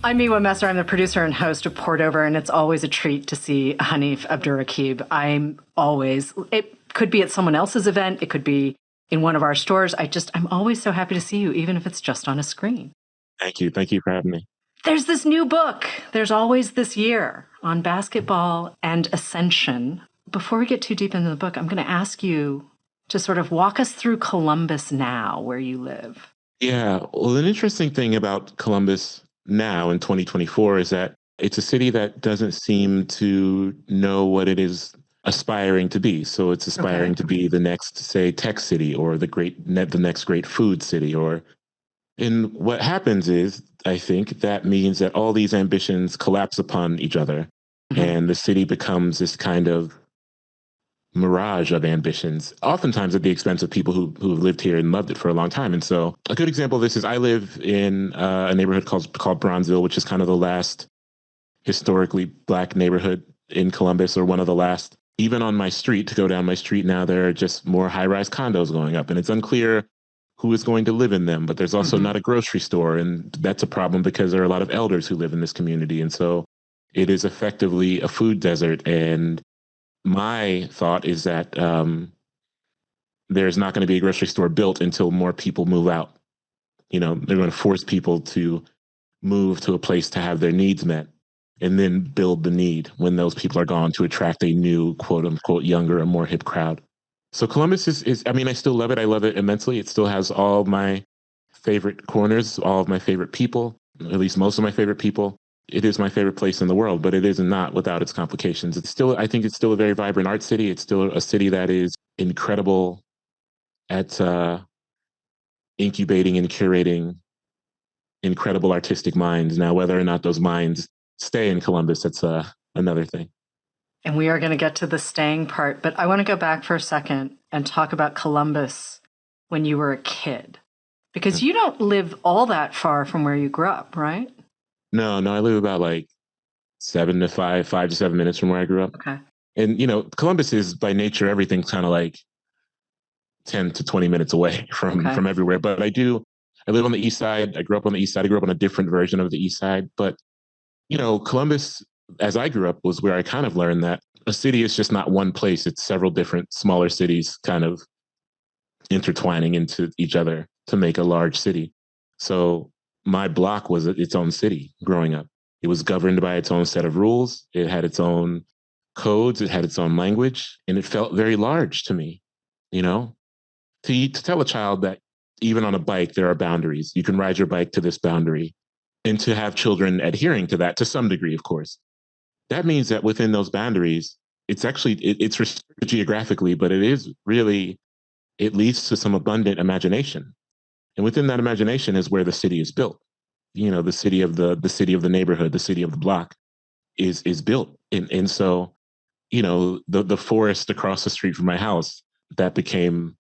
I'm Miwa Messer. I'm the producer and host of Port Over, and it's always a treat to see Hanif Abdurraqib. It could be at someone else's event, it could be in one of our stores. I'm always so happy to see you, even if it's just on a screen. Thank you. Thank you for having me. There's this new book, There's Always This Year, on basketball and ascension. Before we get too deep into the book, I'm going to ask you to sort of walk us through Columbus now, where you live. Yeah. Well, an interesting thing about Columbus now in 2024 is that it's a city that doesn't seem to know what it is aspiring to be. So it's aspiring to be the next, say, tech city or the next great food city. And what happens is, I think that means that all these ambitions collapse upon each other, and the city becomes this kind of mirage of ambitions, oftentimes at the expense of people who have lived here and loved it for a long time. And so a good example of this is I live in a neighborhood called Bronzeville, which is kind of the last historically Black neighborhood in Columbus, or one of the last. Even on my street, to go down my street now, there are just more high-rise condos going up, and it's unclear who is going to live in them. But there's also not a grocery store, and that's a problem because there are a lot of elders who live in this community. And so it is effectively a food desert. And my thought is that there's not going to be a grocery store built until more people move out. They're going to force people to move to a place to have their needs met, and then build the need when those people are gone to attract a new, quote unquote, younger or more hip crowd. So Columbus I mean, I still love it. I love it immensely. It still has all my favorite corners, all of my favorite people, at least most of my favorite people. It is my favorite place in the world, but it is not without its complications. I think it's still a very vibrant art city. It's still a city that is incredible at incubating and curating incredible artistic minds. Now, whether or not those minds stay in Columbus, that's another thing. And we are going to get to the staying part, but I want to go back for a second and talk about Columbus when you were a kid, because you don't live all that far from where you grew up, right? No, I live about like 5 to 7 minutes from where I grew up. Okay. And, Columbus is by nature, everything's kind of like 10 to 20 minutes away from everywhere. But I live on the east side. I grew up on the east side. I grew up on a different version of the east side. But, Columbus, as I grew up, was where I kind of learned that a city is just not one place. It's several different smaller cities kind of intertwining into each other to make a large city. So my block was its own city growing up. It was governed by its own set of rules. It had its own codes. It had its own language, and it felt very large to me. To tell a child that even on a bike there are boundaries. You can ride your bike to this boundary, and to have children adhering to that to some degree, of course. That means that within those boundaries, it's restricted geographically, but it leads to some abundant imagination. And within that imagination is where the city is built. The city of the neighborhood, the city of the block is built. And so, the forest across the street from my house, that became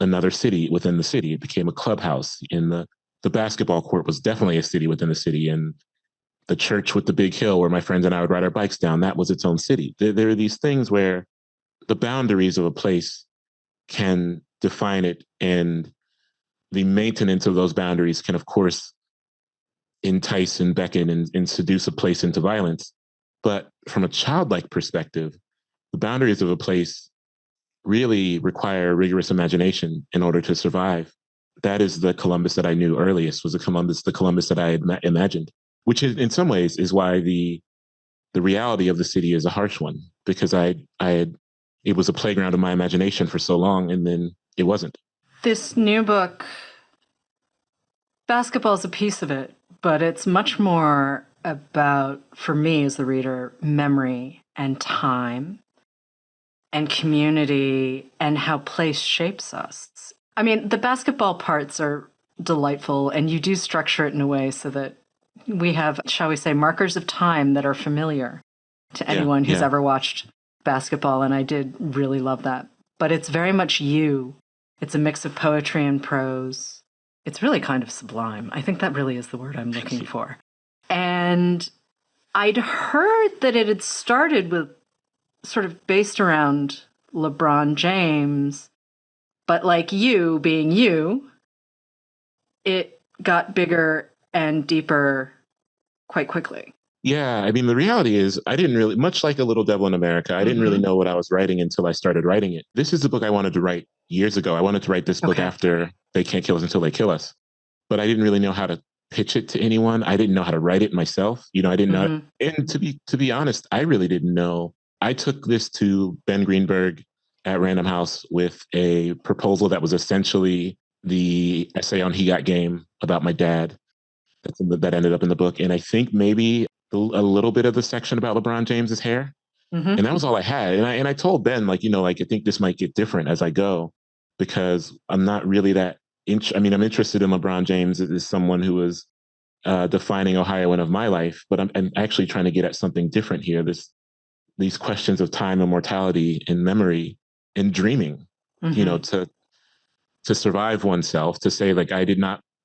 another city within the city. It became a clubhouse. In the basketball court was definitely a city within the city. And the church with the big hill where my friends and I would ride our bikes down, that was its own city. There are these things where the boundaries of a place can define it, and the maintenance of those boundaries can, of course, entice and beckon and seduce a place into violence. But from a childlike perspective, the boundaries of a place really require rigorous imagination in order to survive. That is the Columbus that I knew earliest, was the Columbus that I had imagined, which in some ways is why the reality of the city is a harsh one, because it was a playground of my imagination for so long, and then it wasn't. This new book, basketball is a piece of it, but it's much more about, for me as the reader, memory and time and community and how place shapes us. I mean, the basketball parts are delightful, and you do structure it in a way so that we have, shall we say, markers of time that are familiar to anyone who's ever watched basketball, and I did really love that. But it's very much you. It's a mix of poetry and prose. It's really kind of sublime. I think that really is the word I'm looking for. And I'd heard that it had started with sort of based around LeBron James, but like you being you, it got bigger and deeper quite quickly. Yeah, I mean, the reality is I didn't really, much like A Little Devil in America, I didn't really know what I was writing until I started writing it. This is a book I wanted to write years ago. I wanted to write this book after They Can't Kill Us Until They Kill Us, but I didn't really know how to pitch it to anyone. I didn't know how to write it myself. You know, I didn't know. And to be honest, I really didn't know. I took this to Ben Greenberg at Random House with a proposal that was essentially the essay on He Got Game about my dad. That ended up in the book. And I think maybe a little bit of the section about LeBron James's hair. And that was all I had. And I told Ben, like, I think this might get different as I go because I'm not really that, I'm interested in LeBron James as someone who is defining Ohioan of my life, but I'm actually trying to get at something different here. These questions of time and mortality and memory and dreaming, to survive oneself, to say like,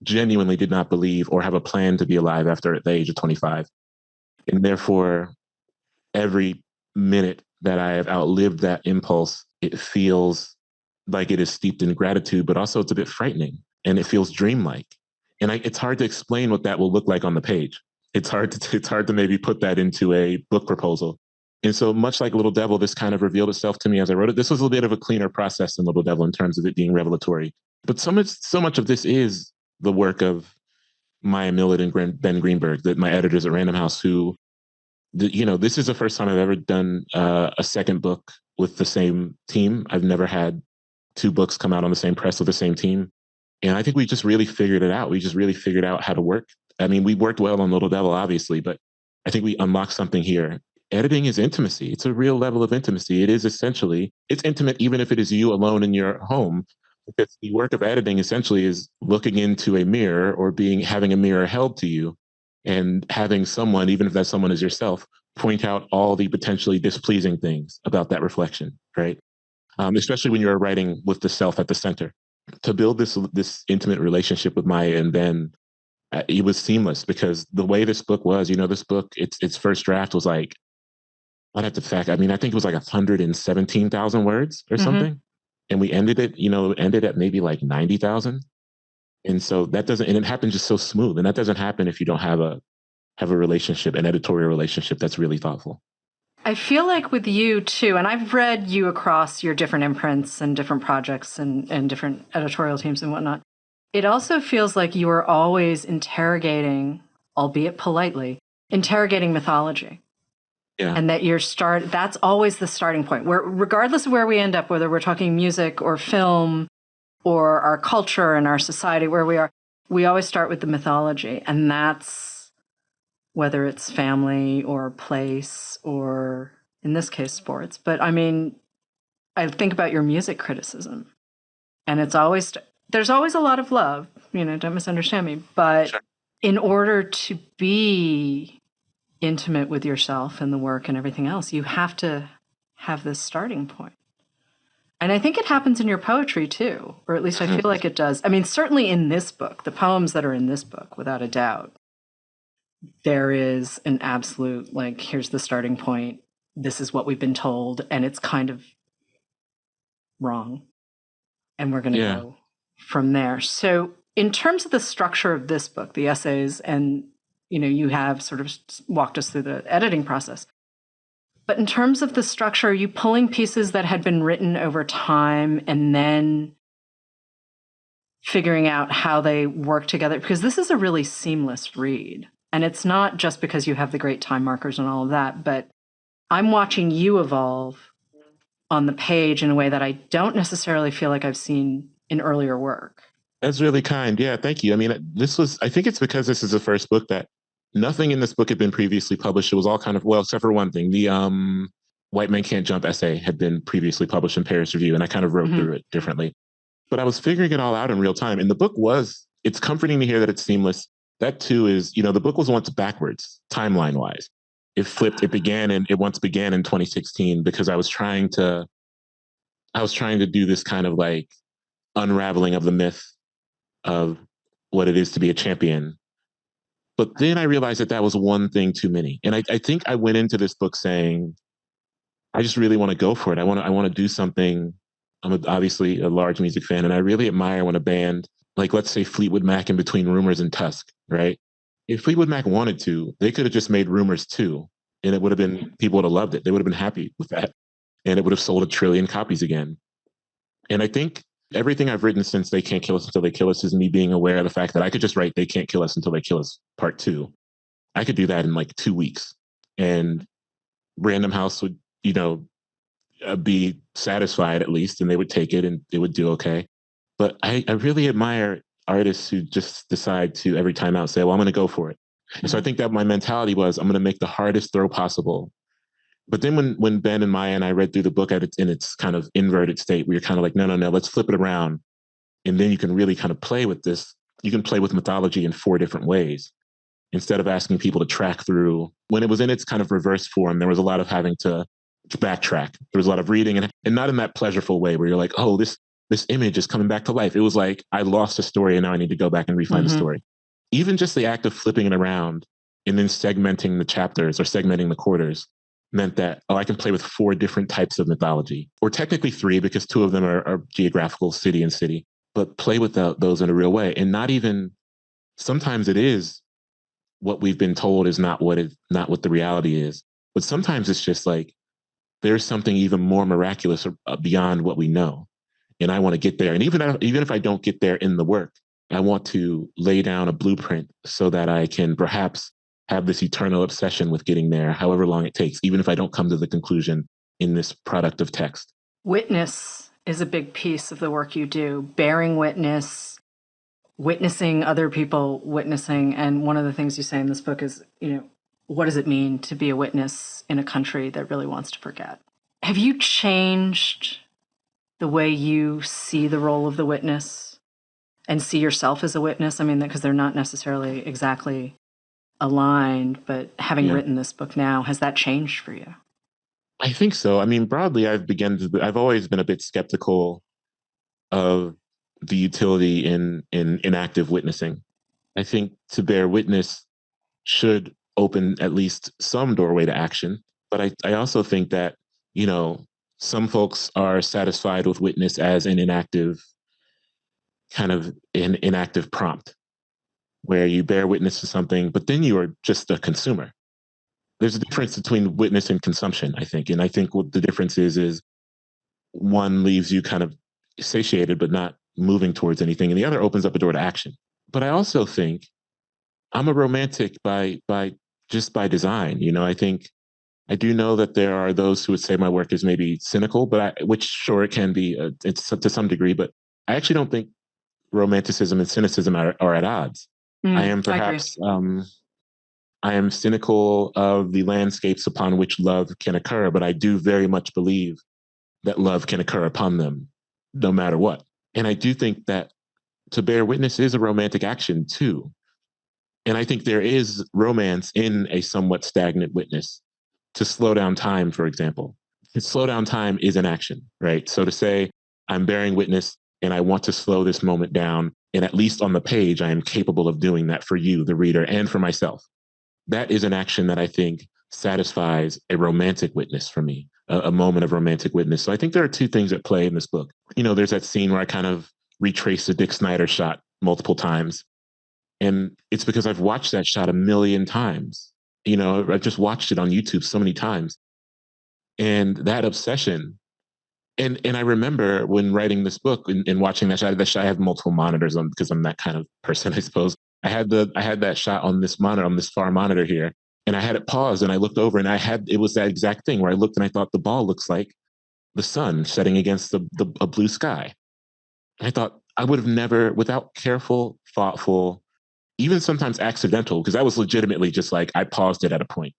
genuinely did not believe or have a plan to be alive after the age of 25. And therefore, every minute that I have outlived that impulse, it feels like it is steeped in gratitude, but also it's a bit frightening and it feels dreamlike. And it's hard to explain what that will look like on the page. It's hard to maybe put that into a book proposal. And so much like Little Devil, this kind of revealed itself to me as I wrote it. This was a bit of a cleaner process than Little Devil in terms of it being revelatory. But so much of this is the work of Maya Millett and Ben Greenberg, my editors at Random House, who, this is the first time I've ever done a second book with the same team. I've never had two books come out on the same press with the same team. And I think we just really figured it out. We just really figured out how to work. I mean, we worked well on Little Devil, obviously, but I think we unlocked something here. Editing is intimacy. It's a real level of intimacy. It's intimate even if it is you alone in your home. Because the work of editing essentially is looking into a mirror or having a mirror held to you and having someone, even if that someone is yourself, point out all the potentially displeasing things about that reflection, right? Especially when you're writing with the self at the center. To build this intimate relationship with Maya and Ben, it was seamless because the way this book was, this book, its first draft was like, I'd have to fact, I think it was like 117,000 words or something. And we ended at maybe like 90,000. And so and it happened just so smooth. And that doesn't happen if you don't have a relationship, an editorial relationship that's really thoughtful. I feel like with you too, and I've read you across your different imprints and different projects and different editorial teams and whatnot. It also feels like you are always interrogating, albeit politely, interrogating mythology. Yeah. And that that's always the starting point, where regardless of where we end up, whether we're talking music or film or our culture and our society, where we are, we always start with the mythology. And that's whether it's family or place or, in this case, sports. But I think about your music criticism, and there's always a lot of love, don't misunderstand me. But in order to be intimate with yourself and the work and everything else, you have to have this starting point. And I think it happens in your poetry too, or at least I feel like it does. Certainly in this book, the poems that are in this book, without a doubt, there is an absolute, like, here's the starting point. This is what we've been told, and it's kind of wrong. And we're going to go from there. So in terms of the structure of this book, the essays, and you have sort of walked us through the editing process. But in terms of the structure, are you pulling pieces that had been written over time and then figuring out how they work together? Because this is a really seamless read. And it's not just because you have the great time markers and all of that, but I'm watching you evolve on the page in a way that I don't necessarily feel like I've seen in earlier work. That's really kind. Yeah, thank you. I think it's because this is the first book that nothing in this book had been previously published. It was all kind of, except for one thing. The White Men Can't Jump essay had been previously published in Paris Review, and I kind of wrote through it differently. But I was figuring it all out in real time. And the book it's comforting to hear that it's seamless. That too is, the book was once backwards, timeline-wise. It flipped, it once began in 2016 because I was trying to do this kind of like unraveling of the myth of what it is to be a champion. But then I realized that was one thing too many. And I think I went into this book saying, I just really want to go for it. I want to do something. I'm obviously a large music fan, and I really admire when a band, like let's say Fleetwood Mac in between Rumors and Tusk, right? if Fleetwood Mac wanted to, they could have just made Rumors 2, and it would have been, people would have loved it. They would have been happy with that, and it would have sold 1 trillion copies again. And I think everything I've written since They Can't Kill Us Until They Kill Us is me being aware of the fact that I could just write They Can't Kill Us Until They Kill Us Part 2. I could do that in like 2 weeks, and Random House would, be satisfied at least, and they would take it and it would do okay. But I really admire artists who just decide to every time out say, well, I'm going to go for it. And so I think that my mentality was, I'm going to make the hardest throw possible. But then when Ben and Maya and I read through the book in its kind of inverted state, we were kind of like, no, let's flip it around. And then you can really kind of play with this. You can play with mythology in 4 different ways instead of asking people to track through. When it was in its kind of reverse form, there was a lot of having to backtrack. There was a lot of reading, and not in that pleasureful way where you're like, oh, this image is coming back to life. It was like, I lost a story and now I need to go back and refine the story. Even just the act of flipping it around and then segmenting the chapters or segmenting the quarters meant that, I can play with 4 different types of mythology, or technically 3 because 2 of them are geographical, city and city, but play with those in a real way. And not even, sometimes it is what we've been told is not what the reality is. But sometimes it's just like, there's something even more miraculous beyond what we know. And I want to get there. And even if I don't get there in the work, I want to lay down a blueprint so that I can perhaps have this eternal obsession with getting there, however long it takes, even if I don't come to the conclusion in this product of text. Witness is a big piece of the work you do, bearing witness, witnessing other people witnessing. And one of the things you say in this book is, what does it mean to be a witness in a country that really wants to forget? Have you changed the way you see the role of the witness and see yourself as a witness? I mean, because they're not necessarily exactly aligned, but having written this book now, has that changed for you? I think so. I mean, broadly, I've always been a bit skeptical of the utility in active witnessing. I think to bear witness should open at least some doorway to action. But I also think that, some folks are satisfied with witness as an inactive prompt where you bear witness to something, but then you are just a consumer. There's a difference between witness and consumption, I think. And I think what the difference is one leaves you kind of satiated, but not moving towards anything. And the other opens up a door to action. But I also think I'm a romantic by design. I think I do know that there are those who would say my work is maybe cynical, which sure it can be it's to some degree, but I actually don't think romanticism and cynicism are at odds. I am perhaps I am cynical of the landscapes upon which love can occur, but I do very much believe that love can occur upon them no matter what. And I do think that to bear witness is a romantic action too. And I think there is romance in a somewhat stagnant witness. To slow down time, for example. To slow down time is an action, right? So to say, I'm bearing witness and I want to slow this moment down, and at least on the page, I am capable of doing that for you, the reader, and for myself. That is an action that I think satisfies a romantic witness for me, a moment of romantic witness. So I think there are 2 things at play in this book. There's that scene where I kind of retrace the Dick Snyder shot multiple times. And it's because I've watched that shot 1,000,000 times. I've just watched it on YouTube so many times. And that obsession, and I remember when writing this book and watching that shot, I have multiple monitors on because I'm that kind of person, I suppose. I had that shot on this monitor, on this far monitor here, and I had it paused and I looked over and it was that exact thing where I looked and I thought the ball looks like the sun setting against a blue sky. And I thought I would have never, without careful, thoughtful, even sometimes accidental, because I was legitimately just like, I paused it at a point.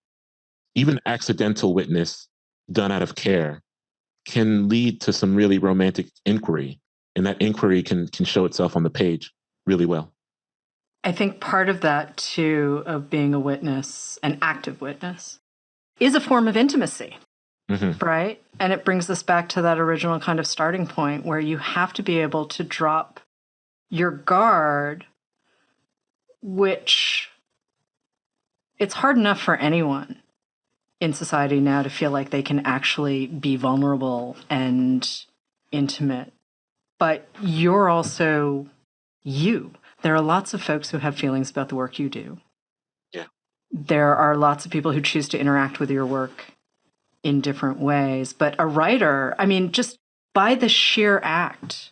Even accidental witness done out of care can lead to some really romantic inquiry. And that inquiry can show itself on the page really well. I think part of that, too, of being a witness, an active witness, is a form of intimacy, right? And it brings us back to that original kind of starting point where you have to be able to drop your guard, which it's hard enough for anyone in society now to feel like they can actually be vulnerable and intimate. But you're also you. There are lots of folks who have feelings about the work you do. there are lots of people who choose to interact with your work in different ways. But a writer, I mean, just by the sheer act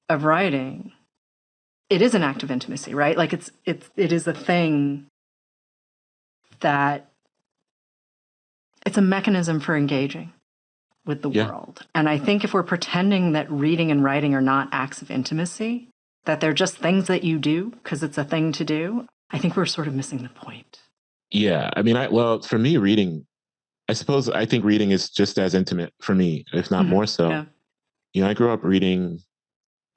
of writing, it is an act of intimacy, right? Like it is a thing that it's a mechanism for engaging with the world. And I think if we're pretending that reading and writing are not acts of intimacy, that they're just things that you do because it's a thing to do, I think we're sort of missing the point. Yeah. I mean, for me, reading, I think reading is just as intimate for me, if not more so. Yeah. You know, I grew up reading.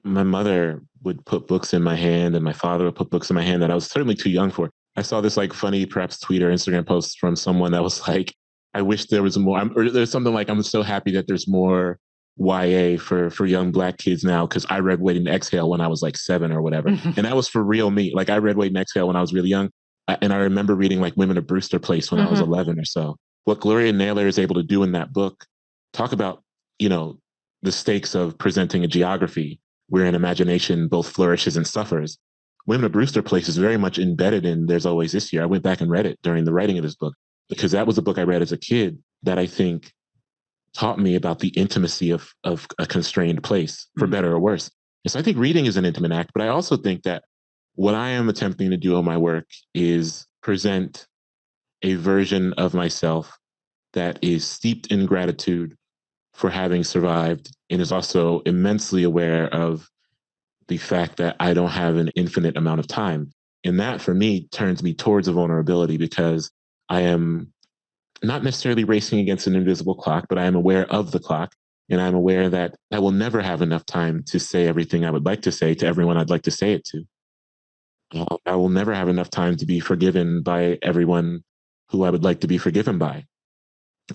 My mother would put books in my hand and my father would put books in my hand that I was certainly too young for. I saw this like funny, perhaps tweet or Instagram post from someone that was like, I wish there was more, or there's something like, I'm so happy that there's more YA for young Black kids now, because I read Waiting to Exhale when I was like 7 or whatever. And that was for real me. Like I read Waiting to Exhale when I was really young. And I remember reading like Women of Brewster Place when I was 11 or so. What Gloria Naylor is able to do in that book, talk about, you know, the stakes of presenting a geography wherein imagination both flourishes and suffers. Women of Brewster Place is very much embedded in There's Always This Year. I went back and read it during the writing of this book because that was a book I read as a kid that I think taught me about the intimacy of a constrained place, for better or worse. And so I think reading is an intimate act, but I also think that what I am attempting to do in my work is present a version of myself that is steeped in gratitude for having survived and is also immensely aware of the fact that I don't have an infinite amount of time. And that for me turns me towards a vulnerability because I am not necessarily racing against an invisible clock, but I am aware of the clock. And I'm aware that I will never have enough time to say everything I would like to say to everyone I'd like to say it to. I will never have enough time to be forgiven by everyone who I would like to be forgiven by.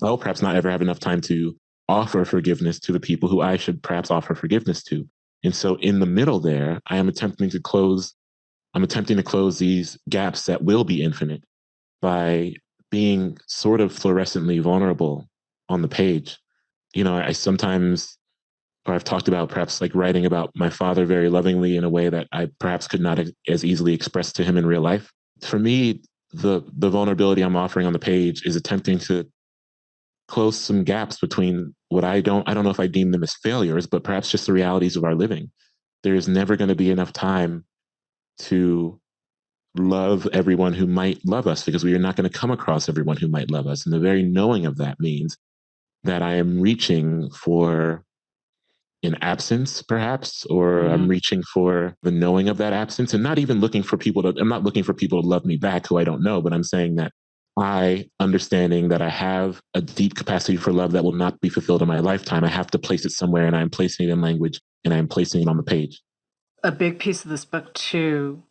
I'll perhaps not ever have enough time to offer forgiveness to the people who I should perhaps offer forgiveness to. And so in the middle there, I'm attempting to close these gaps that will be infinite by being sort of fluorescently vulnerable on the page. You know, I've talked about perhaps like writing about my father very lovingly in a way that I perhaps could not as easily express to him in real life. For me, the vulnerability I'm offering on the page is attempting to close some gaps between what I don't know if I deem them as failures, but perhaps just the realities of our living. There is never going to be enough time to love everyone who might love us because we are not going to come across everyone who might love us. And the very knowing of that means that I am reaching for an absence, perhaps, or I'm reaching for the knowing of that absence and not even I'm not looking for people to love me back who I don't know, but I'm saying that understanding that I have a deep capacity for love that will not be fulfilled in my lifetime, I have to place it somewhere, and I'm placing it in language and I'm placing it on the page. A big piece of this book, too,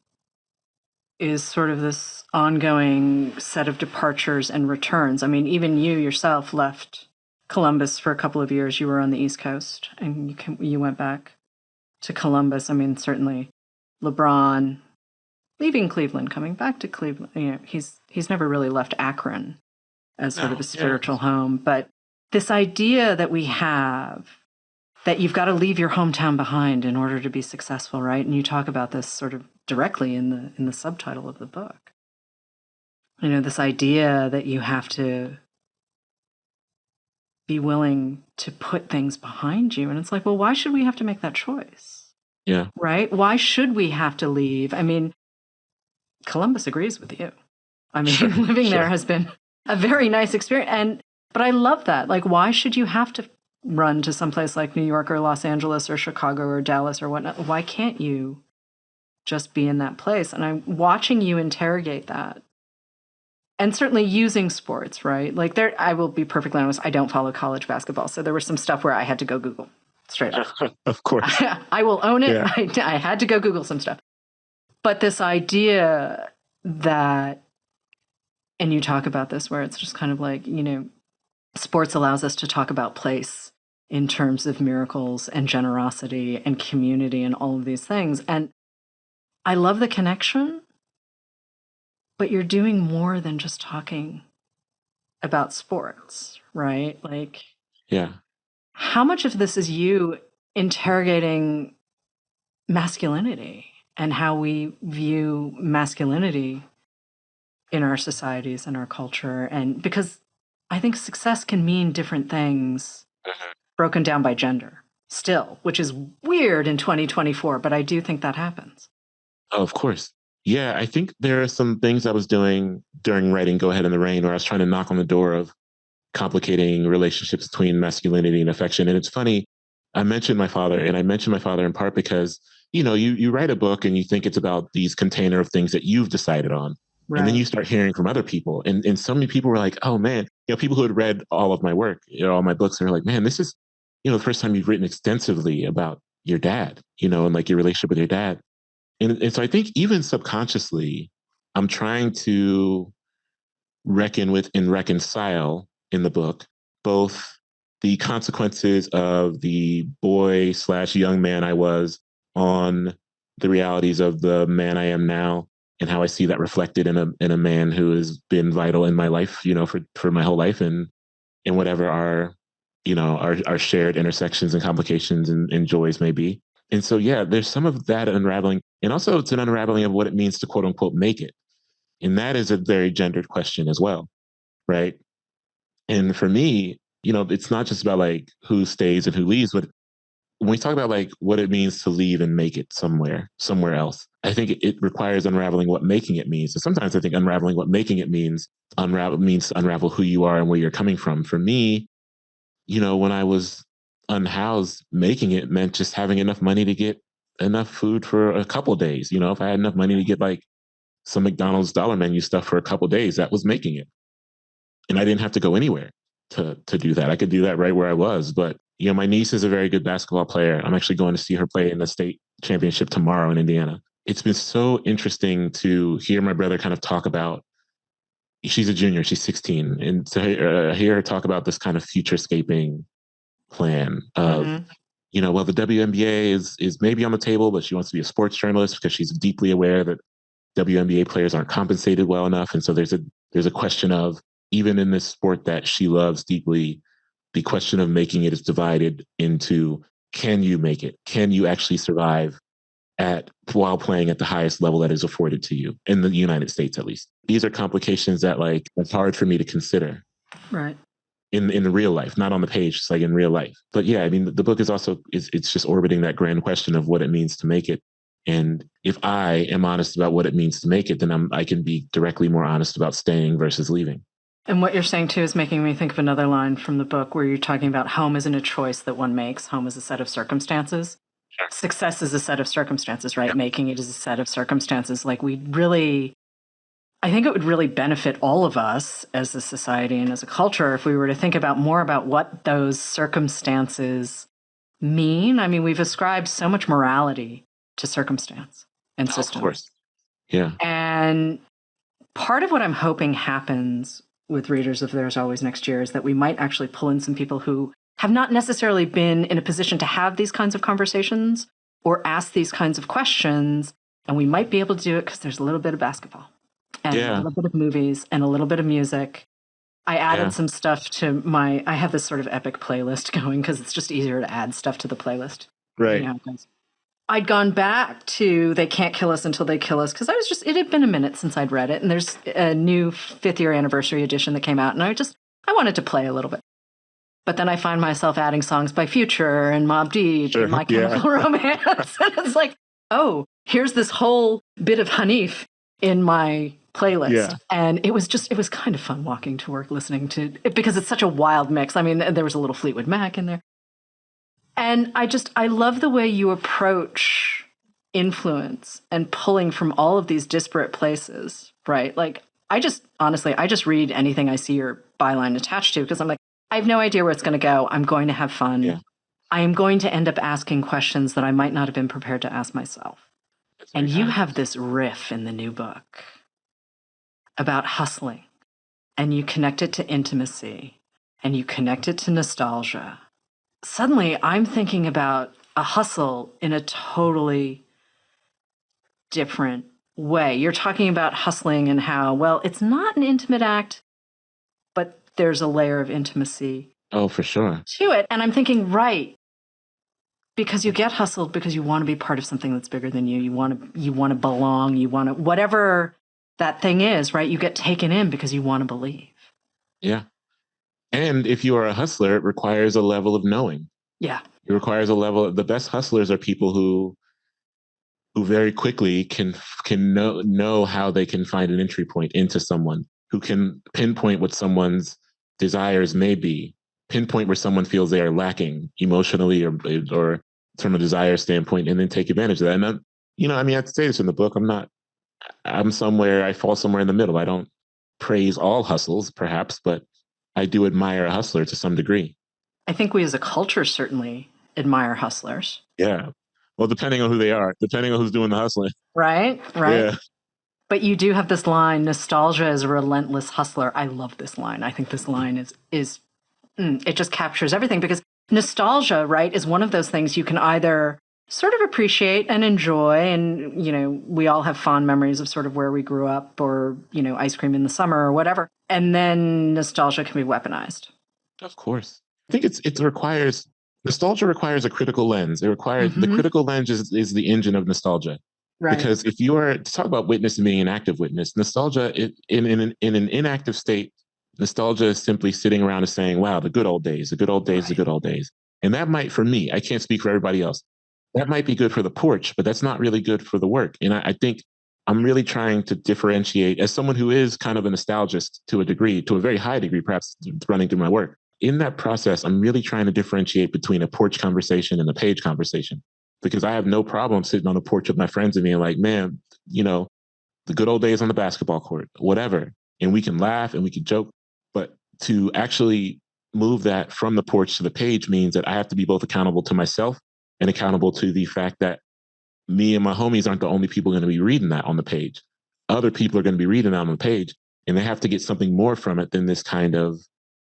is sort of this ongoing set of departures and returns. I mean, even you yourself left Columbus for a couple of years. You were on the East Coast and you went back to Columbus. I mean, certainly LeBron leaving Cleveland, coming back to Cleveland. You know, he's never really left Akron as sort of a spiritual home. But this idea that we have that you've got to leave your hometown behind in order to be successful, right? And you talk about this sort of directly in the subtitle of the book. You know, this idea that you have to be willing to put things behind you. And it's like, well, why should we have to make that choice? Yeah. Right? Why should we have to leave? I mean, Columbus agrees with you. I mean, living there has been a very nice experience. But I love that. Like, why should you have to run to someplace like New York or Los Angeles or Chicago or Dallas or whatnot? Why can't you just be in that place? And I'm watching you interrogate that. And certainly using sports, right? Like I will be perfectly honest, I don't follow college basketball. So there was some stuff where I had to go Google straight up. Of course. I will own it. Yeah. I had to go Google some stuff. But this idea that, and you talk about this where it's just kind of like, you know, sports allows us to talk about place in terms of miracles and generosity and community and all of these things. And I love the connection, but you're doing more than just talking about sports, right? Like, yeah. How much of this is you interrogating masculinity and how we view masculinity in our societies and our culture. And because I think success can mean different things broken down by gender still, which is weird in 2024, but I do think that happens. Oh, of course. Yeah, I think there are some things I was doing during writing Go Ahead in the Rain where I was trying to knock on the door of complicating relationships between masculinity and affection. And it's funny, I mentioned my father, and I mentioned my father in part because, you write a book and you think it's about these container of things that you've decided on. Right. And then you start hearing from other people. And so many people were like, oh man, people who had read all of my work, all my books, are like, man, this is, the first time you've written extensively about your dad, and like your relationship with your dad. And so I think even subconsciously, I'm trying to reckon with and reconcile in the book both the consequences of the boy/young man I was on the realities of the man I am now, and how I see that reflected in a man who has been vital in my life, for my whole life, and whatever our shared intersections and complications and joys may be. And so, yeah, there's some of that unraveling. And also it's an unraveling of what it means to quote unquote make it. And that is a very gendered question as well. Right. And for me, it's not just about like who stays and who leaves, but when we talk about like what it means to leave and make it somewhere else, I think it requires unraveling what making it means. So sometimes I think unraveling what making it means means to unravel who you are and where you're coming from. For me, when I was unhoused, making it meant just having enough money to get enough food for a couple of days. If I had enough money to get like some McDonald's dollar menu stuff for a couple of days, that was making it. And I didn't have to go anywhere to do that. I could do that right where I was. But, my niece is a very good basketball player. I'm actually going to see her play in the state championship tomorrow in Indiana. It's been so interesting to hear my brother kind of talk about, she's a junior, she's 16, and to hear her talk about this kind of futurescaping plan of, well, the WNBA is maybe on the table, but she wants to be a sports journalist because she's deeply aware that WNBA players aren't compensated well enough. And so there's a question of, even in this sport that she loves deeply, the question of making it is divided into, can you make it? Can you actually survive while playing at the highest level that is afforded to you in the United States, at least? These are complications that it's hard for me to consider. Right. In real life, not on the page, just like in real life. But yeah, I mean, the book is also, it's just orbiting that grand question of what it means to make it. And if I am honest about what it means to make it, then I can be directly more honest about staying versus leaving. And what you're saying too is making me think of another line from the book where you're talking about home isn't a choice that one makes. Home is a set of circumstances. Sure. Success is a set of circumstances, right? Yep. Making it is a set of circumstances. I think it would really benefit all of us as a society and as a culture if we were to think more about what those circumstances mean. I mean, we've ascribed so much morality to circumstance and systems. Of course. Yeah. And part of what I'm hoping happens with readers of There's Always Next Year is that we might actually pull in some people who have not necessarily been in a position to have these kinds of conversations or ask these kinds of questions. And we might be able to do it because there's a little bit of basketball and a little bit of movies and a little bit of music. I added some stuff to I have this sort of epic playlist going because it's just easier to add stuff to the playlist. Right. I'd gone back to They Can't Kill Us Until They Kill Us because it had been a minute since I'd read it. And there's a new 5th year anniversary edition that came out. And I wanted to play a little bit. But then I find myself adding songs by Future and Mobb Deep and My Chemical Romance. And it's like, oh, here's this whole bit of Hanif in my playlist. Yeah. And it was kind of fun walking to work listening to it because it's such a wild mix. I mean, there was a little Fleetwood Mac in there. And I love the way you approach influence and pulling from all of these disparate places, right? I just read anything I see your byline attached to because I'm like, I have no idea where it's going to go. I'm going to have fun. Yeah. I am going to end up asking questions that I might not have been prepared to ask myself. And you have this riff in the new book about hustling, and you connect it to intimacy, and you connect it to nostalgia. Suddenly, I'm thinking about a hustle in a totally different way. You're talking about hustling and how, well, it's not an intimate act, but there's a layer of intimacy. Oh, for sure. To it. And I'm thinking, right, because you get hustled because you want to be part of something that's bigger than you. You want to belong. You want to, whatever that thing is, right? You get taken in because you want to believe. Yeah. And if you are a hustler, it requires a level of knowing. Yeah. It requires a level. The best hustlers are people who very quickly can know how they can find an entry point into someone, who can pinpoint what someone's desires may be, pinpoint where someone feels they are lacking emotionally or from a desire standpoint, and then take advantage of that. And I mean, I have to say this in the book. I fall somewhere in the middle. I don't praise all hustles, perhaps, but I do admire a hustler to some degree. I think we as a culture certainly admire hustlers. Yeah. Well, depending on who they are, depending on who's doing the hustling. Right? Yeah. But you do have this line, nostalgia is a relentless hustler. I love this line. I think this line is it just captures everything, because nostalgia, right, is one of those things you can either sort of appreciate and enjoy. And, we all have fond memories of sort of where we grew up, or, ice cream in the summer or whatever. And then nostalgia can be weaponized. Of course. I think nostalgia requires a critical lens. It requires the critical lens is the engine of nostalgia. Right. Because if you are to talk about witness and being an active witness, nostalgia in an inactive state, nostalgia is simply sitting around and saying, wow, the good old days, the good old days, right. The good old days. And that might, for me, I can't speak for everybody else. That might be good for the porch, but that's not really good for the work. And I think I'm really trying to differentiate, as someone who is kind of a nostalgist to a very high degree, perhaps running through my work. In that process, I'm really trying to differentiate between a porch conversation and a page conversation, because I have no problem sitting on the porch with my friends and being like, man, the good old days on the basketball court, whatever. And we can laugh and we can joke. But to actually move that from the porch to the page means that I have to be both accountable to myself and accountable to the fact that me and my homies aren't the only people going to be reading that on the page. Other people are going to be reading that on the page, and they have to get something more from it than this kind of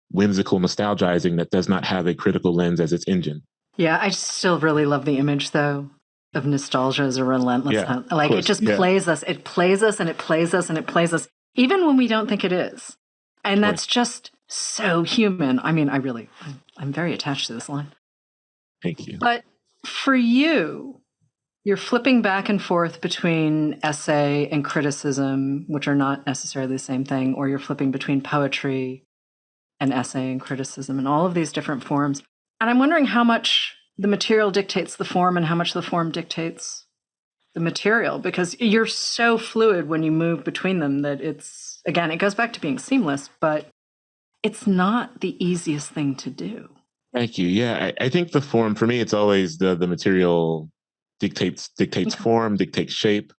whimsical nostalgizing that does not have a critical lens as its engine. Yeah, I still really love the image, though, of nostalgia as a relentless hunt. Like, it just plays us. It plays us and it plays us and it plays us, even when we don't think it is. And that's just so human. I mean, I'm very attached to this line. Thank you. But for you, you're flipping back and forth between essay and criticism, which are not necessarily the same thing, or you're flipping between poetry and essay and criticism and all of these different forms. And I'm wondering how much the material dictates the form and how much the form dictates the material, because you're so fluid when you move between them that it's, again, it goes back to being seamless, but it's not the easiest thing to do. Thank you. Yeah, I think the form, for me, it's always the material dictates form, dictates shape.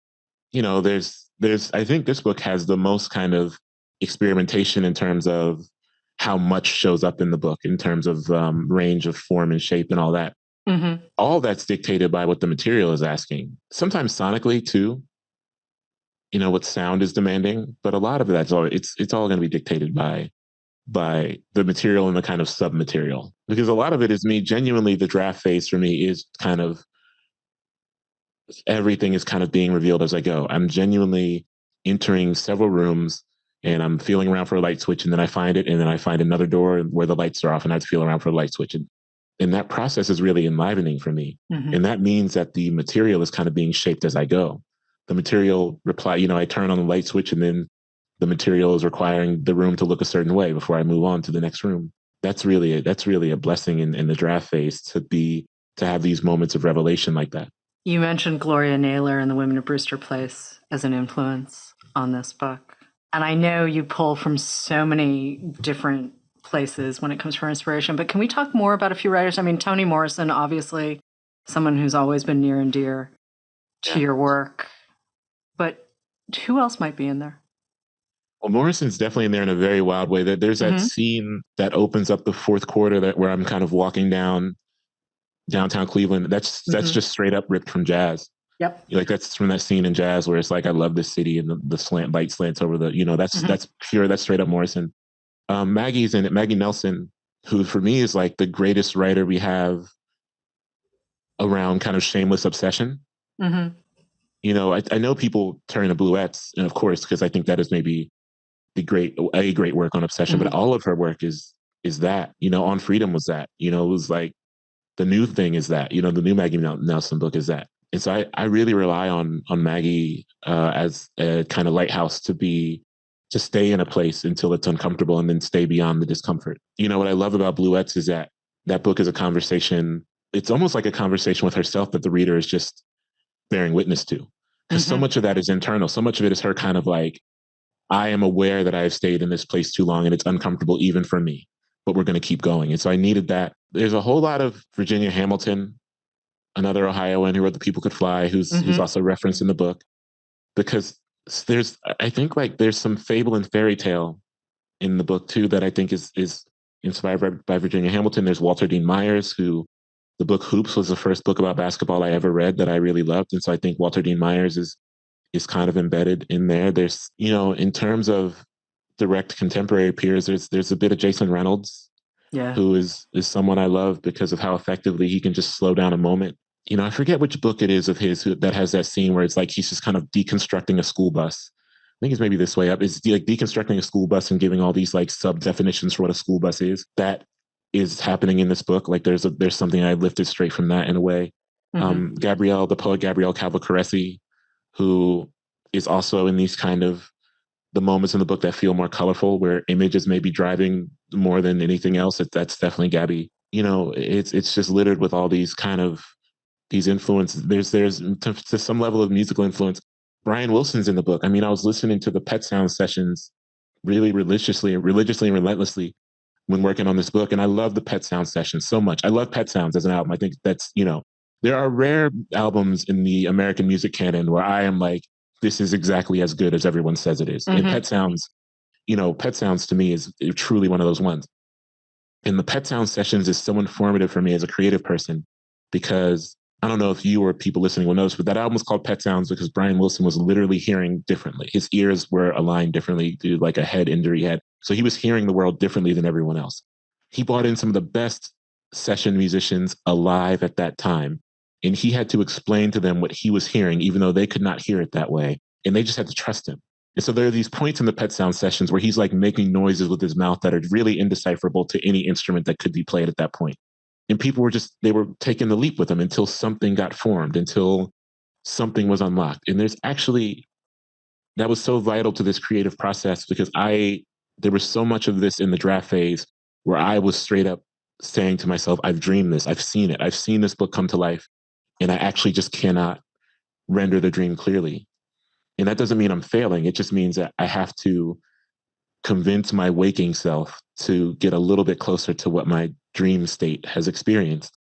I think this book has the most kind of experimentation in terms of how much shows up in the book, in terms of range of form and shape and all that. Mm-hmm. All that's dictated by what the material is asking. Sometimes sonically too, what sound is demanding, but a lot of it's all going to be dictated by the material and the kind of sub-material. Because a lot of it is me, genuinely, the draft phase for me is kind of, everything is kind of being revealed as I go. I'm genuinely entering several rooms and I'm feeling around for a light switch, and then I find it, and then I find another door where the lights are off and I have to feel around for a light switch. And that process is really enlivening for me. Mm-hmm. And that means that the material is kind of being shaped as I go. The material I turn on the light switch, and then the material is requiring the room to look a certain way before I move on to the next room. That's really a blessing in the draft phase to have these moments of revelation like that. You mentioned Gloria Naylor and the Women of Brewster Place as an influence on this book. And I know you pull from so many different places when it comes for inspiration, but can we talk more about a few writers? I mean, Toni Morrison, obviously, someone who's always been near and dear to your work. But who else might be in there? Well, Morrison's definitely in there in a very wild way. There's that scene that opens up the fourth quarter where I'm kind of walking down downtown Cleveland. That's just straight up ripped from Jazz. Yep. That's from that scene in Jazz where it's like, I love this city, and the light slants over that's pure, that's straight up Morrison. Maggie's in it, Maggie Nelson, who for me is like the greatest writer we have around kind of shameless obsession. Mm-hmm. I know people turn to Bluets, and of course, because I think that is maybe a great work on obsession, but all of her work is that, On Freedom was that, it was like the new thing is that, the new Maggie Nelson book is that. And so I really rely on Maggie as a kind of lighthouse to stay in a place until it's uncomfortable and then stay beyond the discomfort. You know, what I love about Bluets is that that book is a conversation. It's almost like a conversation with herself that the reader is just bearing witness to. Because so much of that is internal. So much of it is her kind of like, I am aware that I have stayed in this place too long and it's uncomfortable even for me, but we're going to keep going. And so I needed that. There's a whole lot of Virginia Hamilton, another Ohioan who wrote The People Could Fly, who's also referenced in the book, because I think like there's some fable and fairy tale in the book too that I think is inspired by Virginia Hamilton. There's Walter Dean Myers, who the book Hoops was the first book about basketball I ever read that I really loved. And so I think Walter Dean Myers is kind of embedded in there. There's, you know, in terms of direct contemporary peers, there's a bit of Jason Reynolds, who is someone I love because of how effectively he can just slow down a moment. You know, I forget which book it is of his that has that scene where it's like he's just kind of deconstructing a school bus. I think it's maybe This Way Up. It's like deconstructing a school bus and giving all these like sub definitions for what a school bus is. That is happening in this book. Like there's something I lifted straight from that in a way. The poet Gabrielle Calvacaresi, who is also in these kind of the moments in the book that feel more colorful, where images may be driving more than anything else. That's definitely Gabby. You know, it's just littered with all these kind of these influences. There's to some level of musical influence. Brian Wilson's in the book. I mean, I was listening to the Pet Sound sessions really religiously and relentlessly when working on this book. And I love the Pet Sound sessions so much. I love Pet Sounds as an album. I think that's, you know, there are rare albums in the American music canon where I am like, this is exactly as good as everyone says it is. And Pet Sounds, you know, Pet Sounds to me is truly one of those ones. And the Pet Sound sessions is so informative for me as a creative person, because I don't know if you or people listening will notice, but that album was called Pet Sounds because Brian Wilson was literally hearing differently. His ears were aligned differently due to like a head injury he had. So he was hearing the world differently than everyone else. He brought in some of the best session musicians alive at that time. And he had to explain to them what he was hearing, even though they could not hear it that way. And they just had to trust him. And so there are these points in the Pet Sound sessions where he's like making noises with his mouth that are really indecipherable to any instrument that could be played at that point. And people were they were taking the leap with him until something got formed, until something was unlocked. And that was so vital to this creative process, because there was so much of this in the draft phase where I was straight up saying to myself, I've dreamed this, I've seen it, I've seen this book come to life, and I actually just cannot render the dream clearly. And that doesn't mean I'm failing. It just means that I have to convince my waking self to get a little bit closer to what my dream state has experienced.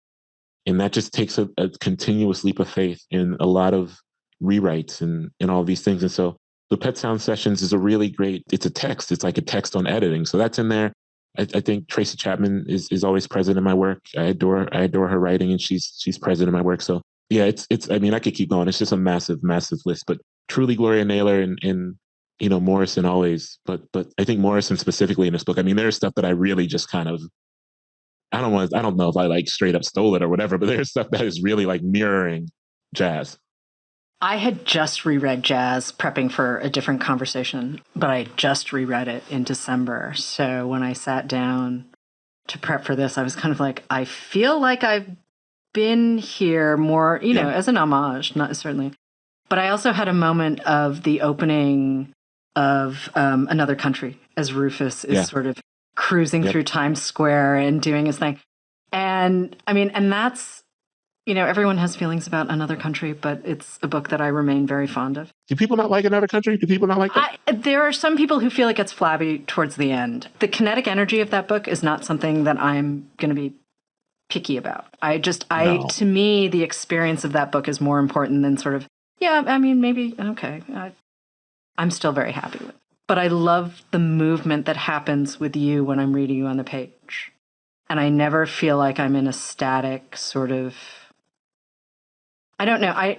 And that just takes a continuous leap of faith in a lot of rewrites and all these things. And so the Pet Sound Sessions is it's a text. It's like a text on editing. So that's in there. I think Tracy Chapman is always present in my work. I adore her writing, and she's present in my work. So yeah, I mean, I could keep going. It's just a massive, massive list, but truly Gloria, Naylor, and you know, Morrison always, but I think Morrison specifically in this book. I mean, there's stuff that I really just kind of, I don't know if I like straight up stole it or whatever, but there's stuff that is really like mirroring jazz. I had just reread Jazz, prepping for a different conversation, but I just reread it in December. So when I sat down to prep for this, I was kind of like, I feel like I've been here more, you know, as an homage, not certainly. But I also had a moment of the opening of Another Country, as Rufus is sort of cruising through Times Square and doing his thing. And I mean, and that's, you know, everyone has feelings about Another Country, but it's a book that I remain very fond of. Do people not like Another Country? Do people not like that? There are some people who feel like it's flabby towards the end. The kinetic energy of that book is not something that I'm going to be picky about. To me, the experience of that book is more important than sort of, I mean, maybe, okay, I'm still very happy with it. But I love the movement that happens with you when I'm reading you on the page. And I never feel like I'm in a static sort of, I don't know. I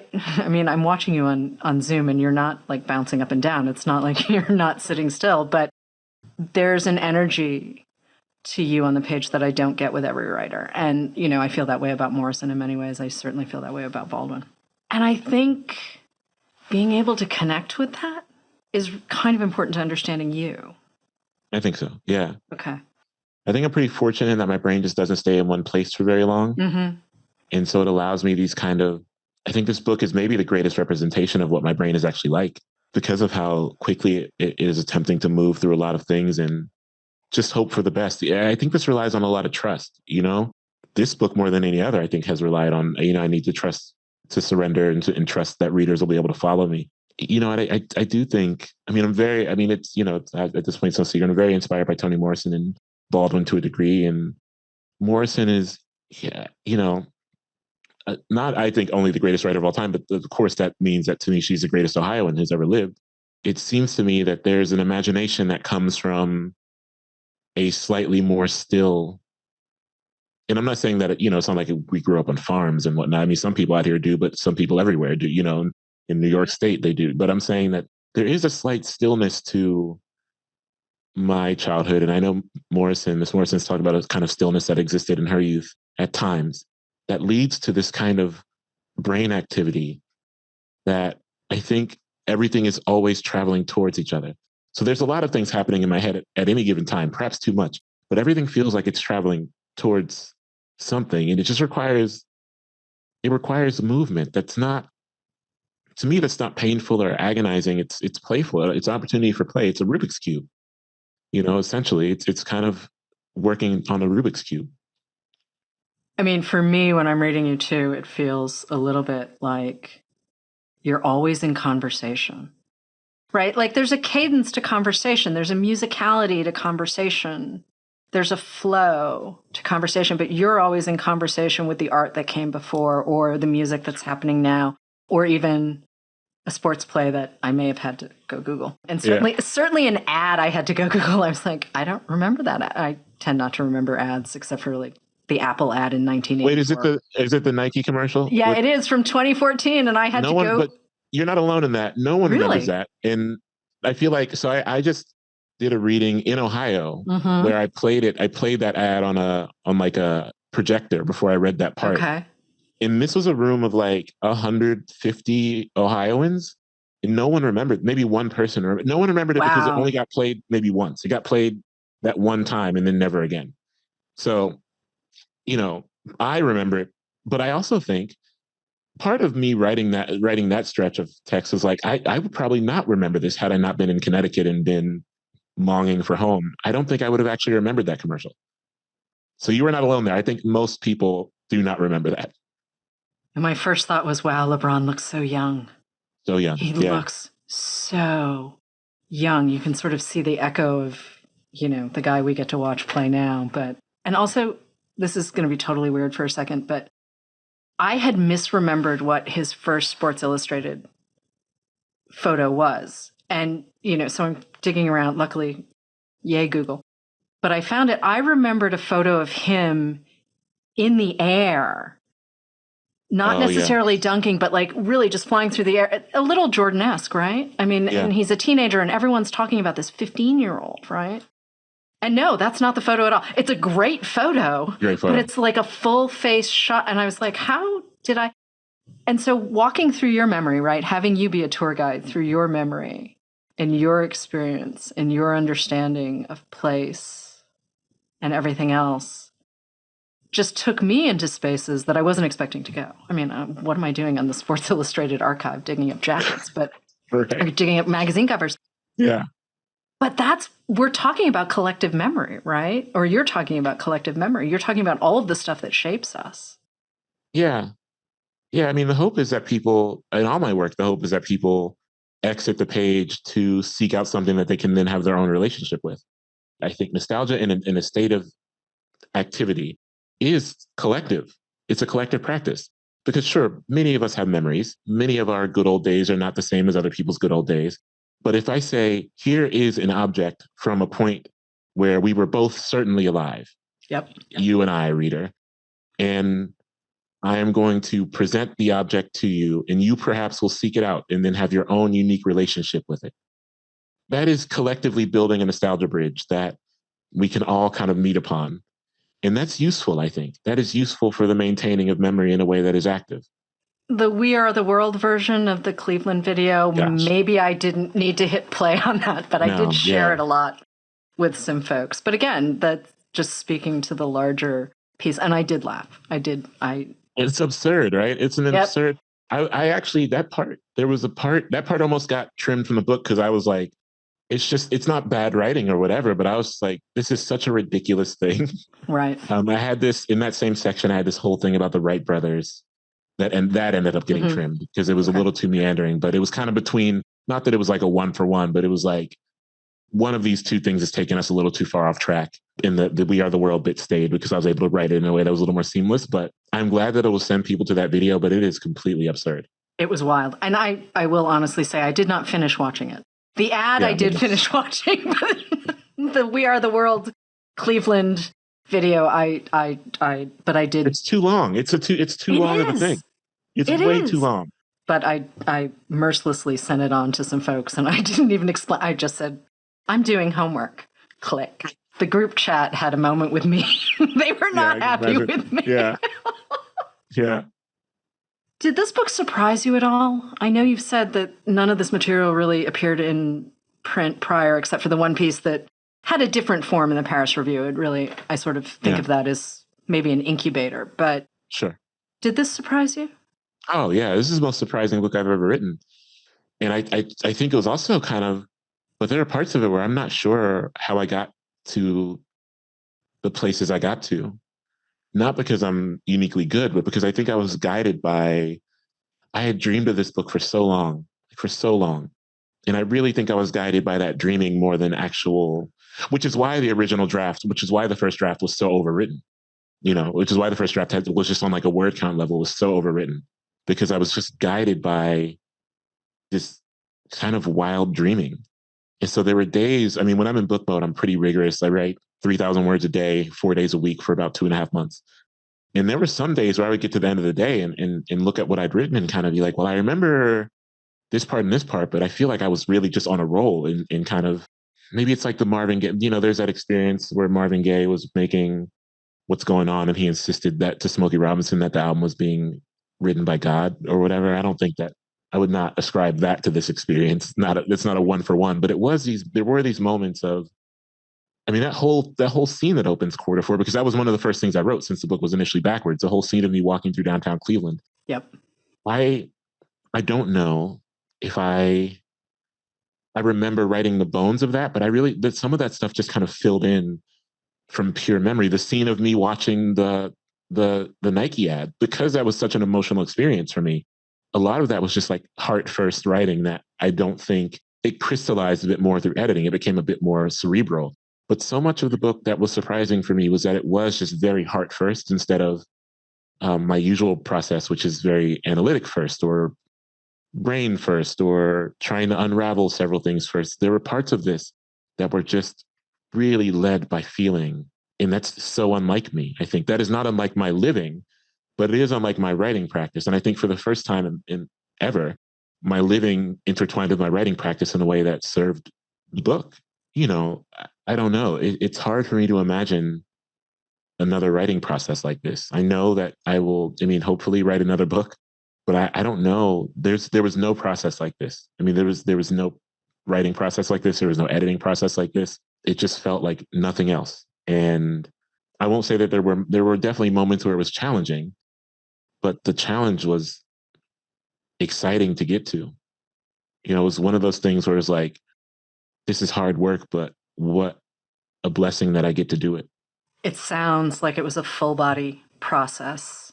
mean, I'm watching you on Zoom and you're not like bouncing up and down. It's not like you're not sitting still, but there's an energy to you on the page that I don't get with every writer. And, you know, I feel that way about Morrison in many ways. I certainly feel that way about Baldwin. And I think being able to connect with that is kind of important to understanding you. I think so. Yeah. Okay. I think I'm pretty fortunate that my brain just doesn't stay in one place for very long. Mm-hmm. And so it allows me these kind of I think this book is maybe the greatest representation of what my brain is actually like because of how quickly it is attempting to move through a lot of things and just hope for the best. Yeah, I think this relies on a lot of trust, you know? This book, more than any other, I think has relied on, you know, I need to trust, to surrender and trust that readers will be able to follow me. You know, I do think, I mean, it's, you know, at this point, so secret, I'm very inspired by Toni Morrison and Baldwin to a degree. And Morrison is, yeah, you know, not, I think, only the greatest writer of all time, but of course that means that to me, she's the greatest Ohioan who's ever lived. It seems to me that there's an imagination that comes from a slightly more still, and I'm not saying that, you know, it's not like we grew up on farms and whatnot. I mean, some people out here do, but some people everywhere do, you know, in New York State, they do. But I'm saying that there is a slight stillness to my childhood. And I know Miss Morrison's talked about a kind of stillness that existed in her youth at times that leads to this kind of brain activity that I think everything is always traveling towards each other. So there's a lot of things happening in my head at any given time, perhaps too much, but everything feels like it's traveling towards something. And it requires movement. That's not, to me, that's not painful or agonizing. It's playful. It's an opportunity for play. It's a Rubik's Cube. You know, essentially it's kind of working on a Rubik's Cube. I mean, for me, when I'm reading you too, it feels a little bit like you're always in conversation, right? Like there's a cadence to conversation. There's a musicality to conversation. There's a flow to conversation, but you're always in conversation with the art that came before or the music that's happening now, or even a sports play that I may have had to go Google. And certainly an ad I had to go Google. I was like, I don't remember that. I tend not to remember ads except for like the Apple ad in 1984. Wait, is it the Nike commercial? Yeah, it is from 2014, and I had to go. But you're not alone in that. No one remembers that. And I feel like, so I just did a reading in Ohio where I played it. I played that ad on like a projector before I read that part. Okay. And this was a room of like 150 Ohioans, and no one remembered. Maybe one person remembered. No one remembered it because it only got played maybe once. It got played that one time and then never again. So, you know, I remember it, but I also think part of me writing that stretch of text is like, I would probably not remember this had I not been in Connecticut and been longing for home. I don't think I would have actually remembered that commercial. So you were not alone there. I think most people do not remember that. And my first thought was, wow, LeBron looks so young. So young. He looks so young. You can sort of see the echo of, you know, the guy we get to watch play now. And also, this is going to be totally weird for a second, but I had misremembered what his first Sports Illustrated photo was. And, you know, so I'm digging around, luckily, yay, Google. But I found it. I remembered a photo of him in the air. Not necessarily dunking, but like really just flying through the air. A little Jordan-esque, right? I mean, and he's a teenager and everyone's talking about this 15-year-old, right? And no, that's not the photo at all. It's a great photo, but it's like a full face shot. And I was like, how did I? And so walking through your memory, right? Having you be a tour guide through your memory and your experience and your understanding of place and everything else just took me into spaces that I wasn't expecting to go. I mean, what am I doing on the Sports Illustrated archive, digging up jackets, but or digging up magazine covers? Yeah. But we're talking about collective memory, right? Or you're talking about collective memory. You're talking about all of the stuff that shapes us. Yeah. Yeah. I mean, the hope is that people, in all my work, the hope is that people exit the page to seek out something that they can then have their own relationship with. I think nostalgia in a state of activity is collective. It's a collective practice. Because sure, many of us have memories. Many of our good old days are not the same as other people's good old days. But if I say, here is an object from a point where we were both certainly alive, you and I, reader, and I am going to present the object to you, and you perhaps will seek it out and then have your own unique relationship with it. That is collectively building a nostalgia bridge that we can all kind of meet upon. And that's useful, I think. That is useful for the maintaining of memory in a way that is active. The We Are the World version of the Cleveland video, maybe I didn't need to hit play on that, but I did share it a lot with some folks. But again, that's just speaking to the larger piece. And I did laugh. It's absurd, right? It's an absurd. I actually, that part almost got trimmed from the book because I was like, it's not bad writing or whatever, but I was like, this is such a ridiculous thing. Right. I had this in that same section, I had this whole thing about the Wright brothers that ended up getting trimmed because it was a little too meandering, but it was kind of between, not that it was like a one for one, but it was like one of these two things has taken us a little too far off track in the We Are the World bit stayed because I was able to write it in a way that was a little more seamless. But I'm glad that it will send people to that video, but it is completely absurd. It was wild. And I will honestly say I did not finish watching it. The ad I did finish watching, but the We Are the World Cleveland video, but I did. It's too long. It's too long of a thing. It's way too long. But I mercilessly sent it on to some folks, and I didn't even explain. I just said, I'm doing homework. Click. The group chat had a moment with me. They were not happy with me. Yeah. Yeah. Did this book surprise you at all? I know you've said that none of this material really appeared in print prior, except for the one piece that had a different form in the Paris Review. I sort of think of that as maybe an incubator, but sure. Did this surprise you? Oh yeah, this is the most surprising book I've ever written. And I think it was also kind of, but there are parts of it where I'm not sure how I got to the places I got to. Not because I'm uniquely good, but because I think I was guided by, I had dreamed of this book for so long. And I really think I was guided by that dreaming more than actual, which is why the first draft was so overwritten, which is why the first draft was just on like a word count level, was so overwritten, because I was just guided by this kind of wild dreaming. And so there were days, when I'm in book mode, I'm pretty rigorous. I write 3,000 words a day, 4 days a week for about 2.5 months. And there were some days where I would get to the end of the day and look at what I'd written and kind of be like, well, I remember this part and this part, but I feel like I was really just on a roll in kind of, maybe it's like the Marvin Gaye, there's that experience where Marvin Gaye was making What's Going On and he insisted that to Smokey Robinson that the album was being written by God or whatever. I don't think that, I would not ascribe that to this experience. It's not a one for one, but there were these moments of, that whole scene that opens quarter four, because that was one of the first things I wrote since the book was initially backwards, the whole scene of me walking through downtown Cleveland. Yep. I don't know if I remember writing the bones of that, but some of that stuff just kind of filled in from pure memory. The scene of me watching the Nike ad, because that was such an emotional experience for me. A lot of that was just like heart first writing that I don't think it crystallized a bit more through editing. It became a bit more cerebral. But so much of the book that was surprising for me was that it was just very heart first instead of my usual process, which is very analytic first or brain first or trying to unravel several things first. There were parts of this that were just really led by feeling. And that's so unlike me. I think that is not unlike my living, but it is unlike my writing practice. And I think for the first time in ever, my living intertwined with my writing practice in a way that served the book. I don't know. It's hard for me to imagine another writing process like this. I know that I will, hopefully write another book, but I don't know. There was no process like this. There was no writing process like this. There was no editing process like this. It just felt like nothing else. And I won't say that there were definitely moments where it was challenging, but the challenge was exciting to get to. It was one of those things where it's like, this is hard work, but what a blessing that I get to do it. It sounds like it was a full body process.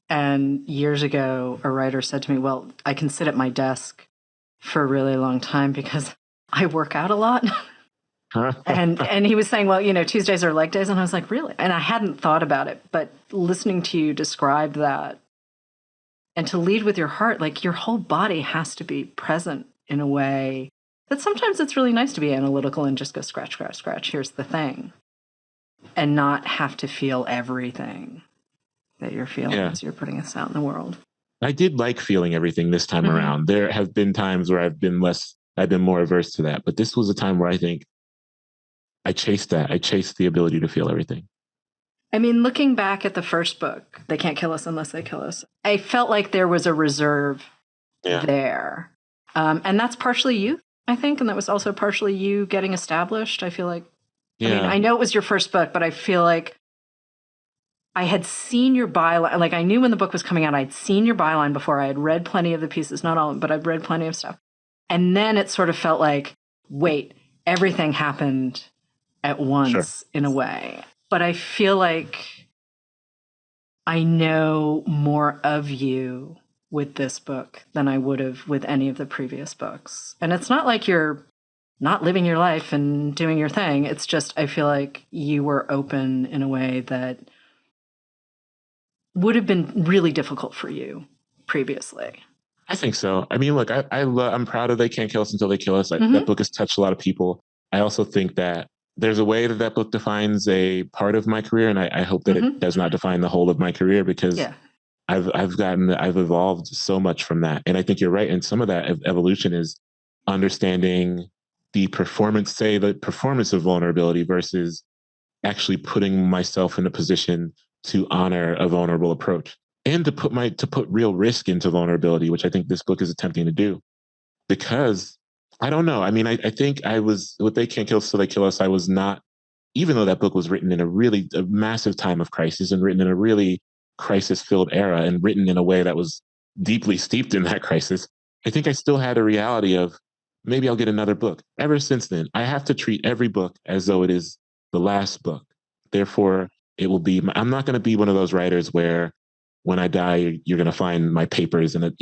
And years ago, a writer said to me, well, I can sit at my desk for a really long time because I work out a lot. and he was saying, well, Tuesdays are leg days. And I was like, really? And I hadn't thought about it. But listening to you describe that and to lead with your heart, like your whole body has to be present in a way that sometimes it's really nice to be analytical and just go scratch, scratch, scratch. Here's the thing. And not have to feel everything that you're feeling as you're putting this out in the world. I did like feeling everything this time around. There have been times where I've been more averse to that. But this was a time where I think I chased that. I chased the ability to feel everything. Looking back at the first book, They Can't Kill Us Unless They Kill Us, I felt like there was a reserve there. And that's partially you, I think. And that was also partially you getting established. I feel like, I know it was your first book, but I feel like I had seen your byline. Like, I knew when the book was coming out, I'd seen your byline before. I had read plenty of the pieces, not all of them, but I'd read plenty of stuff. And then it sort of felt like, wait, everything happened at once in a way. But I feel like I know more of you with this book than I would have with any of the previous books. And it's not like you're not living your life and doing your thing. It's just, I feel like you were open in a way that would have been really difficult for you previously. I think so. I mean, look, I'm proud of They Can't Kill Us Until They Kill Us. That book has touched a lot of people. I also think that there's a way that that book defines a part of my career, and I hope that it does not define the whole of my career, because I've evolved so much from that. And I think you're right. And some of that evolution is understanding the performance of vulnerability versus actually putting myself in a position to honor a vulnerable approach and to put real risk into vulnerability, which I think this book is attempting to do. Because I don't know. I mean, I think I was with They Can't Kill Us Till They Kill Us. I was not, even though that book was written in a massive time of crisis and written in a really crisis-filled era and written in a way that was deeply steeped in that crisis, I think I still had a reality of maybe I'll get another book. Ever since then, I have to treat every book as though it is the last book. Therefore, it will be. I'm not going to be one of those writers where when I die, you're going to find my papers and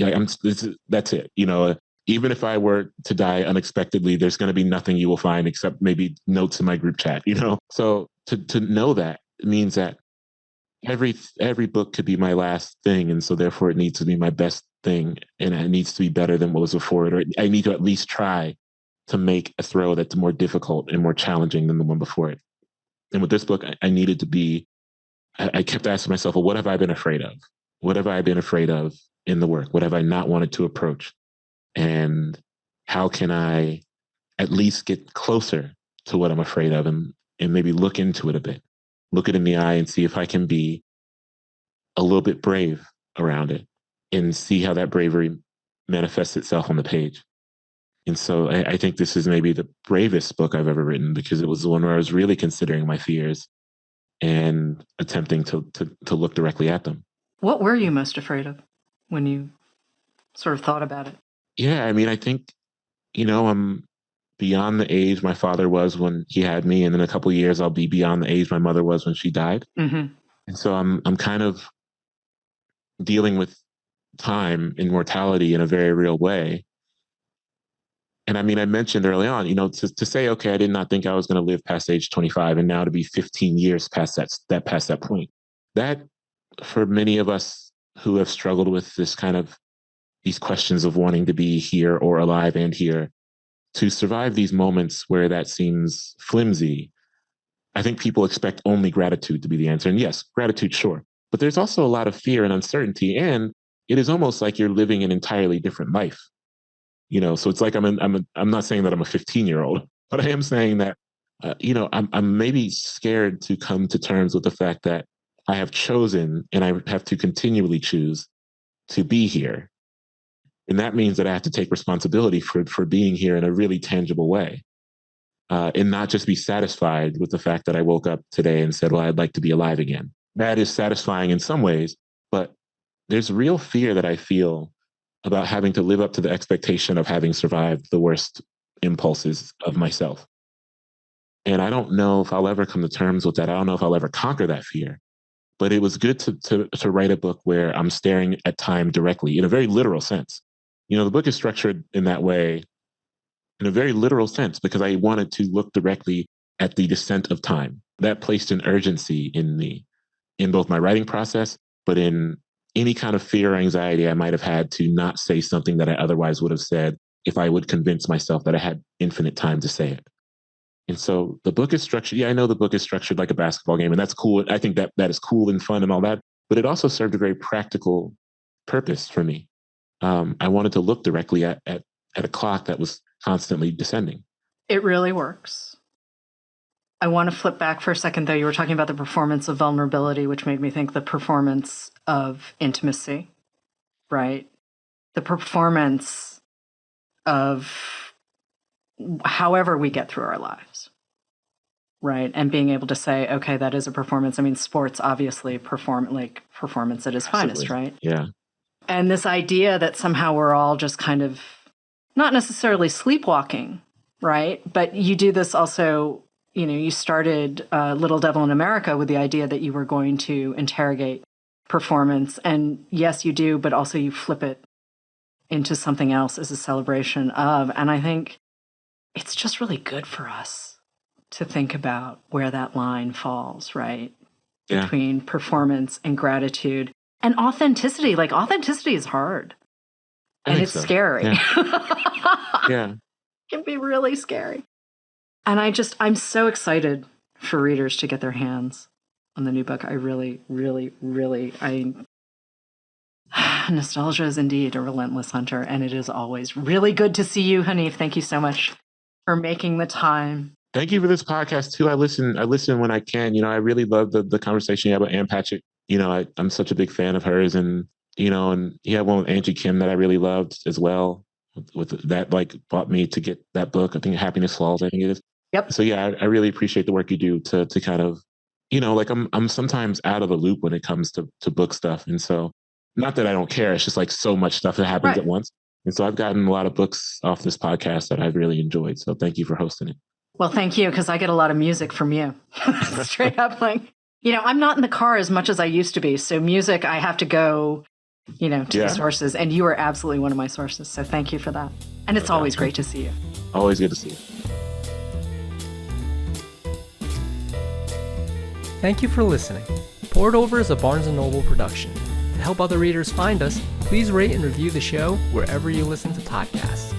that's it. You know, even if I were to die unexpectedly, there's going to be nothing you will find except maybe notes in my group chat, you know? So to know that means that every book could be my last thing. And so therefore it needs to be my best thing, and it needs to be better than what was before it, or I need to at least try to make a throw that's more difficult and more challenging than the one before it. And with this book, I needed to be, I kept asking myself, well, what have I been afraid of? What have I been afraid of in the work? What have I not wanted to approach? And how can I at least get closer to what I'm afraid of, and maybe look into it a bit, look it in the eye and see if I can be a little bit brave around it and see how that bravery manifests itself on the page. And so I think this is maybe the bravest book I've ever written, because it was the one where I was really considering my fears and attempting to look directly at them. What were you most afraid of when you sort of thought about it? Yeah, I mean, I think, you know, I'm beyond the age my father was when he had me, and in a couple of years I'll be beyond the age my mother was when she died. And so I'm kind of dealing with time and mortality in a very real way. And I mean, I mentioned early on, you know, to say, okay, I did not think I was going to live past age 25, and now to be 15 years past that point. That, for many of us who have struggled with this kind of these questions of wanting to be here or alive and here, to survive these moments where that seems flimsy, I think people expect only gratitude to be the answer. And yes, gratitude, sure. But there's also a lot of fear and uncertainty. And it is almost like you're living an entirely different life. You know, so it's like I'm not saying that I'm a 15-year-old, but I am saying that, you know, I'm maybe scared to come to terms with the fact that I have chosen, and I have to continually choose to be here. And that means that I have to take responsibility for being here in a really tangible way. And not just be satisfied with the fact that I woke up today and said, well, I'd like to be alive again. That is satisfying in some ways, but there's real fear that I feel about having to live up to the expectation of having survived the worst impulses of myself. And I don't know if I'll ever come to terms with that. I don't know if I'll ever conquer that fear. But it was good to write a book where I'm staring at time directly in a very literal sense. You know, the book is structured in that way in a very literal sense, because I wanted to look directly at the descent of time. That placed an urgency in me, in both my writing process, but in any kind of fear or anxiety I might have had to not say something that I otherwise would have said if I would convince myself that I had infinite time to say it. And so the book is structured. Yeah, I know the book is structured like a basketball game, and that's cool. I think that is cool and fun and all that, but it also served a very practical purpose for me. I wanted to look directly at a clock that was constantly descending. It really works. I want to flip back for a second, though. You were talking about the performance of vulnerability, which made me think the performance of intimacy, right? The performance of however we get through our lives. right? And being able to say, okay, that is a performance. I mean, sports obviously performance at its finest, right? Yeah. And this idea that somehow we're all just kind of not necessarily sleepwalking, right? But you do this also, you started Little Devil in America with the idea that you were going to interrogate performance. And yes, you do, but also you flip it into something else as a celebration of. And I think it's just really good for us to think about where that line falls, right? Yeah. Between performance and gratitude and authenticity. Like, authenticity is hard. And it's scary. Yeah. It can be really scary. And I'm so excited for readers to get their hands on the new book. I really, really, really, nostalgia is indeed a relentless hunter, and it is always really good to see you, Hanif. Thank you so much for making the time. Thank you for this podcast too. I listen when I can. I really love the conversation you had about Ann Patchett. I'm such a big fan of hers, and and you had one with Angie Kim that I really loved as well. With that, like, brought me to get that book. I think Happiness Falls, I think it is. Yep. So yeah, I really appreciate the work you do to kind of, like I'm sometimes out of the loop when it comes to book stuff. And so, not that I don't care, it's just like so much stuff that happens at once. And so I've gotten a lot of books off this podcast that I've really enjoyed. So thank you for hosting it. Well, thank you, because I get a lot of music from you. Straight up, like, I'm not in the car as much as I used to be. So music, I have to go, to the sources. And you are absolutely one of my sources. So thank you for that. And it's always great to see you. Always good to see you. Thank you for listening. Poured Over is a Barnes & Noble production. To help other readers find us, please rate and review the show wherever you listen to podcasts.